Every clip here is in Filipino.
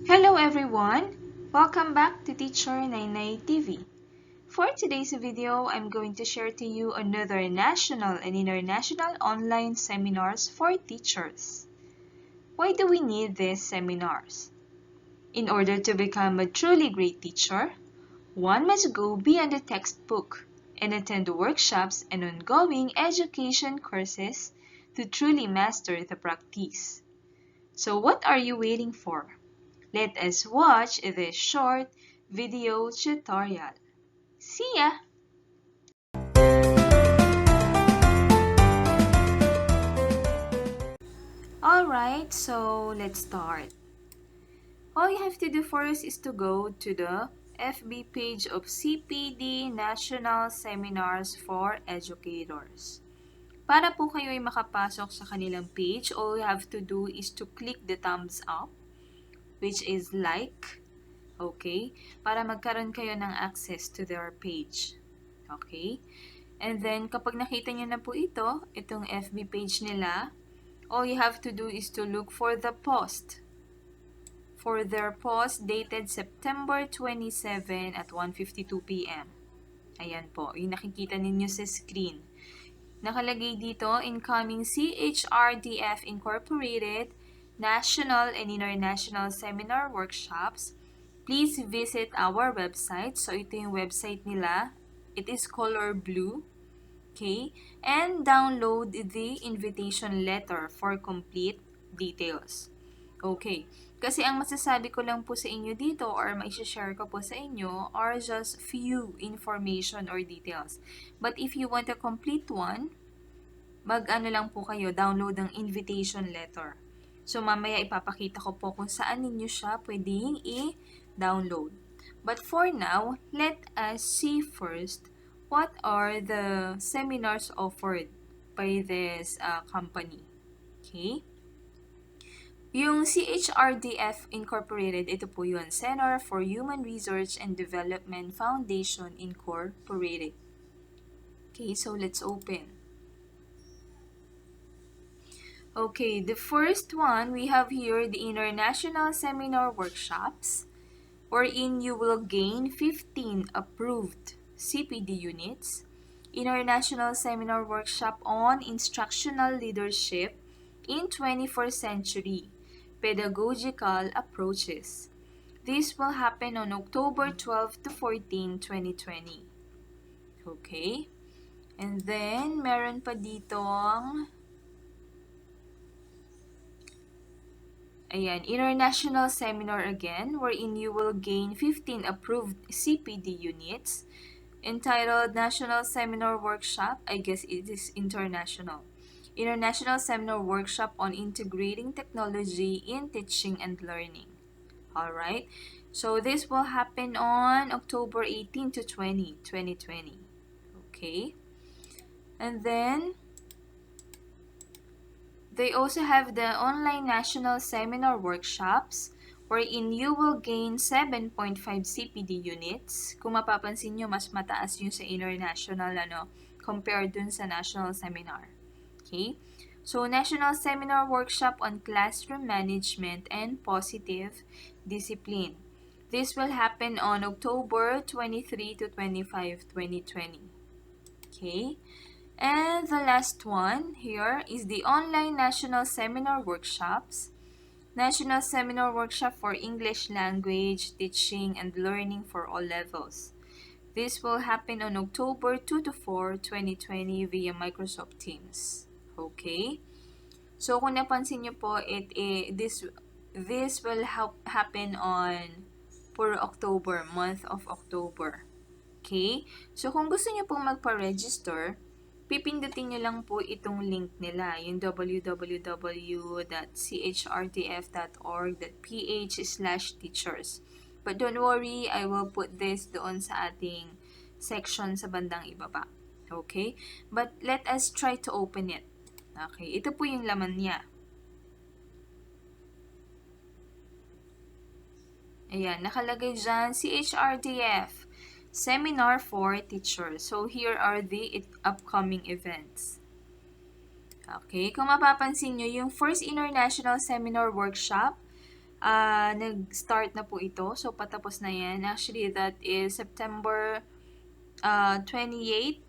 Hello everyone! Welcome back to teachernaynaytv. For today's video, I'm going to share to you another national and international online seminars for teachers. Why do we need these seminars? In order to become a truly great teacher, one must go beyond the textbook and attend workshops and ongoing education courses to truly master the practice. So what are you waiting for? Let us watch this short video tutorial. See ya! Alright, so let's start. All you have to do first is to go to the FB page of CPD National Seminars for Educators. Para po kayo ay makapasok sa kanilang page, all you have to do is to click the thumbs up, which is like, okay? Para magkaroon kayo ng access to their page. Okay? And then, kapag nakita nyo na po itong FB page nila, all you have to do is to look for the post. For their post dated September 27 at 1:52 p.m. Ayan po, yung nakikita ninyo sa screen. Nakalagay dito, incoming CHRDF Incorporated National and International Seminar Workshops. Please visit our website. So, ito yung website nila. It is color blue. Okay? And download the invitation letter for complete details. Okay. Kasi ang masasabi ko lang po sa inyo dito or mai-share ko po sa inyo are just few information or details. But if you want a complete one, mag-ano lang po kayo, download ang invitation letter. So, mamaya ipapakita ko po kung saan ninyo siya pwedeng i-download. But for now, let us see first what are the seminars offered by this company. Okay? Yung CHRDF Incorporated, ito po yun, Center for Human Research and Development Foundation Incorporated. Okay, so let's open. Okay, the first one, we have here the International Seminar Workshops, wherein you will gain 15 approved CPD units, International Seminar Workshop on Instructional Leadership in 21st Century Pedagogical Approaches. This will happen on October 12 to 14, 2020. Okay? And then, meron pa ditong International Seminar again, wherein you will gain 15 approved CPD units, entitled National Seminar Workshop, I guess it is international. International Seminar Workshop on Integrating Technology in Teaching and Learning. Alright, so this will happen on October 18 to 20, 2020. Okay, and then they also have the online national seminar workshops wherein you will gain 7.5 CPD units. Kung mapapansin nyo, mas mataas yung sa international compared dun sa national seminar. Okay? So, National Seminar Workshop on Classroom Management and Positive Discipline. This will happen on October 23 to 25, 2020. Okay? And the last one here is the Online National Seminar Workshops. National Seminar Workshop for English Language, Teaching, and Learning for all levels. This will happen on October 2 to 4, 2020 via Microsoft Teams. Okay? So, kung napansin nyo po, this will happen on for October, month of October. Okay? So, kung gusto nyo pong magpa-register, pipindutin nyo lang po itong link nila, yung www.chrtf.org.ph/teachers. But don't worry, I will put this doon sa ating section sa bandang ibaba. Okay? But let us try to open it. Okay, ito po yung laman niya. Ayan, nakalagay dyan, CHRDF, Seminar for Teachers. So, here are the upcoming events. Okay, kung mapapansin nyo, yung first International Seminar Workshop nag-start na po ito. So, patapos na yan. Actually, that is September 28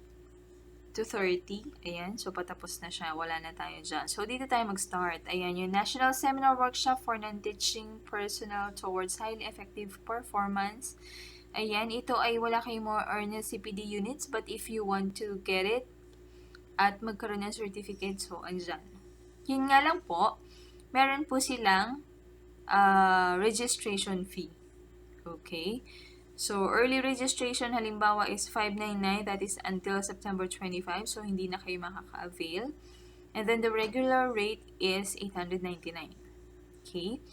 to 30. Ayan. So, patapos na siya. Wala na tayo dyan. So, dito tayo mag-start. Ayan, yung National Seminar Workshop for Non-Teaching Personnel Towards Highly Effective Performance. Ayan, ito ay wala kayong more earn CPD units, but if you want to get it at magkaroon ng certificate, so, andyan. Yun nga lang po, meron po silang registration fee. Okay? So, early registration halimbawa is 599, that is until September 25, so hindi na kayo makaka-avail. And then the regular rate is 899. Okay?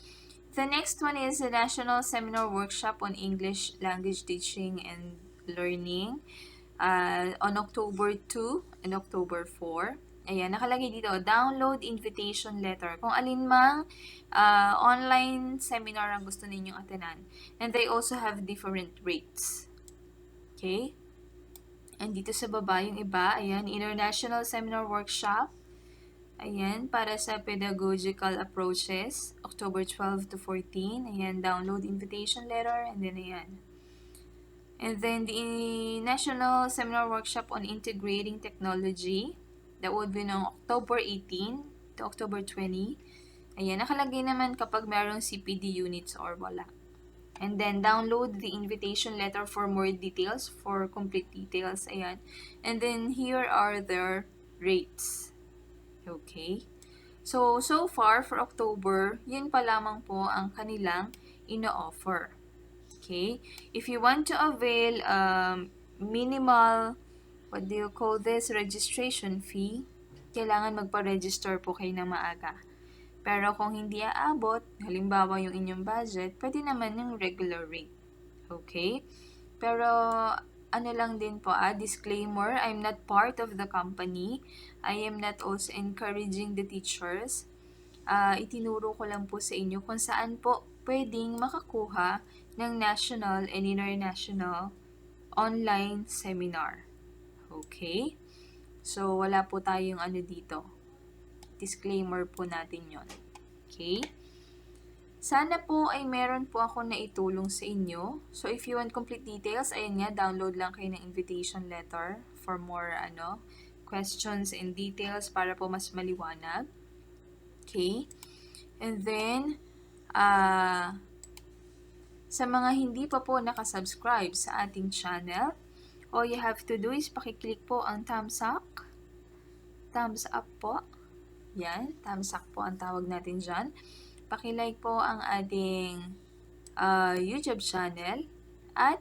The next one is the National Seminar Workshop on English Language Teaching and Learning on October 2 and October 4. Ayan, nakalagay dito, download invitation letter. Kung alin mang online seminar ang gusto ninyong attenan. And they also have different rates. Okay? And dito sa baba, yung iba, ayan, International Seminar Workshop. Ayan, para sa Pedagogical Approaches, October 12 to 14. Ayan, download invitation letter. And then, ayan. And then the National Seminar Workshop on Integrating Technology, that would be noong October 18 to October 20. Ayan, nakalagay naman kapag mayroong CPD units or wala. And then, download the invitation letter for more details, for complete details. Ayan. And then, here are their rates. Okay. So far for October, yun pa lamang po ang kanilang ino-offer. Okay? If you want to avail minimal, what do you call this, registration fee, kailangan magpa-register po kayo ng maaga. Pero kung hindi aabot, halimbawa yung inyong budget, pwede naman yung regular rate. Okay? Pero ano lang din po, disclaimer, I'm not part of the company. I am not also encouraging the teachers. Itinuro ko lang po sa inyo kung saan po pwedeng makakuha ng national and international online seminar. Okay? So, wala po tayong ano dito. Disclaimer po natin yon. Okay? Sana po ay meron po ako na itulong sa inyo. So, if you want complete details, ayan nga, download lang kayo ng invitation letter for more questions and details para po mas maliwanag. Okay? And then, sa mga hindi pa po nakasubscribe sa ating channel, all you have to do is pakiclick po ang thumbs up. Thumbs up po. Yan, thumbs up po ang tawag natin dyan. Pakilike po ang ating YouTube channel at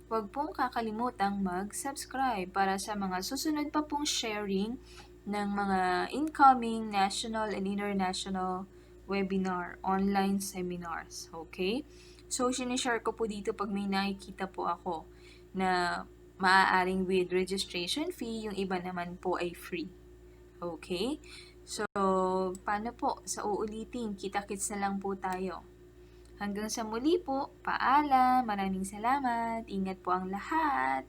huwag pong kakalimutang mag-subscribe para sa mga susunod pa pong sharing ng mga incoming national and international webinar, online seminars. Okay? So, sinishare ko po dito pag may nakikita po ako na maaaring with registration fee, yung iba naman po ay free. Okay? So, paano po? Sa uulitin, kita-kits na lang po tayo. Hanggang sa muli po, paalam, maraming salamat, ingat po ang lahat.